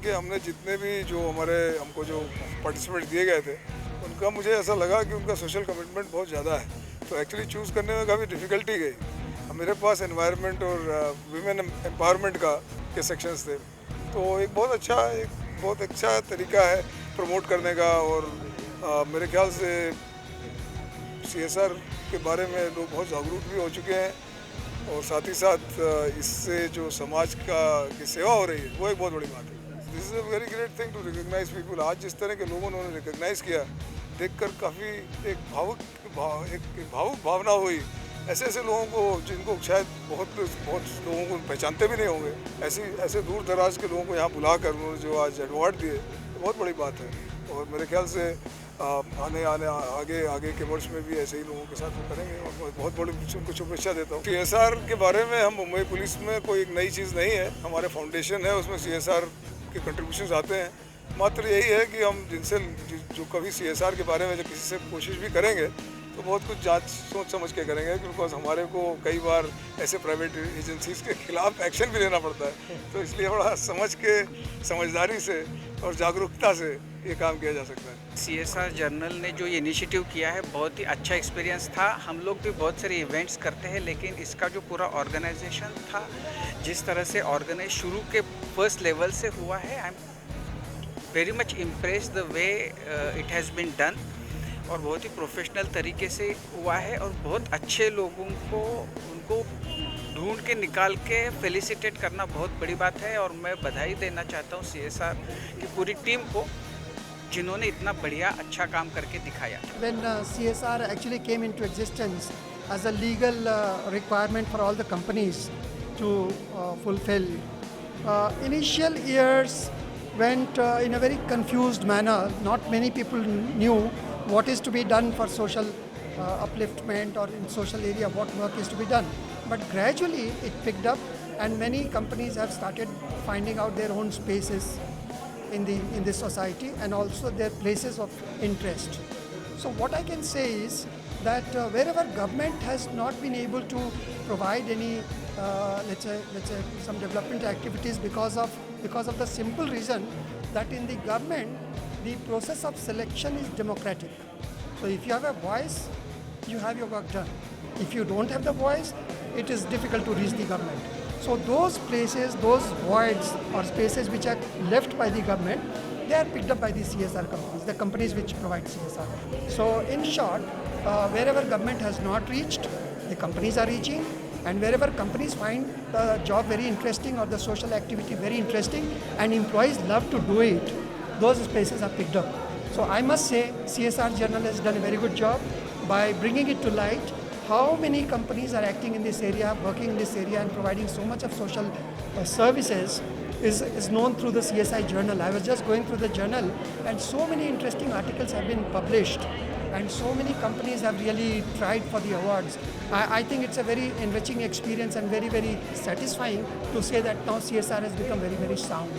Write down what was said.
कि हमने जितने भी जो हमको जो पार्टिसिपेट दिए गए थे, उनका मुझे ऐसा लगा कि उनका सोशल कमिटमेंट बहुत ज़्यादा है। तो एक्चुअली चूज़ करने में काफ़ी डिफ़िकल्टी गई। अब मेरे पास एनवायरनमेंट और वीमेन एम्पावरमेंट का के सेक्शंस थे, तो एक बहुत अच्छा तरीका है प्रमोट करने का। और मेरे ख्याल से सीएसआर के बारे में लोग बहुत जागरूक भी हो चुके हैं, और साथ ही साथ इससे जो समाज की सेवा हो रही है, वो एक बहुत बड़ी बात है। This is a very great thing to recognise people. आज जिस तरह के लोगों ने उन्होंने रिकग्नाइज किया, देखकर काफ़ी एक भावुक भावना हुई। ऐसे ऐसे लोगों को जिनको शायद बहुत बहुत लोगों को पहचानते भी नहीं होंगे, ऐसे दूर दराज के लोगों को यहाँ बुलाकर उन्होंने जो आज अवार्ड दिए, तो बहुत बड़ी बात है। और मेरे ख्याल से आगे के वर्ष में भी ऐसे ही लोगों के साथ वो करेंगे, और बहुत बड़ी उनको शुभेच्छा देता हूँ। सीएसआर के बारे में हम मुंबई पुलिस में कोई एक नई चीज़ नहीं है, हमारे फाउंडेशन है, उसमें सीएसआर के कंट्रीब्यूशंस आते हैं। मात्र यही है कि हम जो कभी सीएसआर के बारे में जब किसी से कोशिश भी करेंगे, तो बहुत कुछ सोच समझ के करेंगे, बिकॉज हमारे को कई बार ऐसे प्राइवेट एजेंसीज के खिलाफ एक्शन भी लेना पड़ता है। तो इसलिए बड़ा समझदारी से और जागरूकता से ये काम किया जा सकता है। सीएसआर जर्नल ने जो ये इनिशिएटिव किया है, बहुत ही अच्छा एक्सपीरियंस था। हम लोग भी बहुत सारे इवेंट्स करते हैं, लेकिन इसका जो पूरा ऑर्गेनाइजेशन था, जिस तरह से ऑर्गेनाइज शुरू के फर्स्ट लेवल से हुआ है, I am very much impressed the way it has been done. और बहुत ही प्रोफेशनल तरीके से हुआ है, और बहुत अच्छे लोगों को उनको ढूंढ के निकाल के फेलिसिटेट करना बहुत बड़ी बात है। और मैं बधाई देना चाहता हूँ सीएसआर की पूरी टीम को, जिन्होंने इतना बढ़िया अच्छा काम करके दिखाया। When CSR actually came into existence as a legal requirement for all the companies to fulfill, initial years went in a very confused manner. Not many people knew what is to be done for social upliftment, or in social area what work is to be done. But gradually it picked up, and many companies have started finding out their own spaces in this society, and also their places of interest. So what I can say is that wherever government has not been able to provide any let's say some development activities because of the simple reason that in the government the process of selection is democratic. So if you have a voice, you have your work done. If you don't have the voice, it is difficult to reach the government. So those places, those voids or spaces which are left by the government, they are picked up by the CSR companies, the companies which provide CSR. So in short, wherever government has not reached, the companies are reaching, and wherever companies find the job very interesting or the social activity very interesting and employees love to do it, those spaces are picked up. So I must say CSR Journal has done a very good job by bringing it to light how many companies are acting in this area, working in this area, and providing so much of social services is known through the CSI Journal. I was just going through the journal, and so many interesting articles have been published, and so many companies have really tried for the awards. I think it's a very enriching experience and very, very satisfying to say that now CSR has become very, very sound.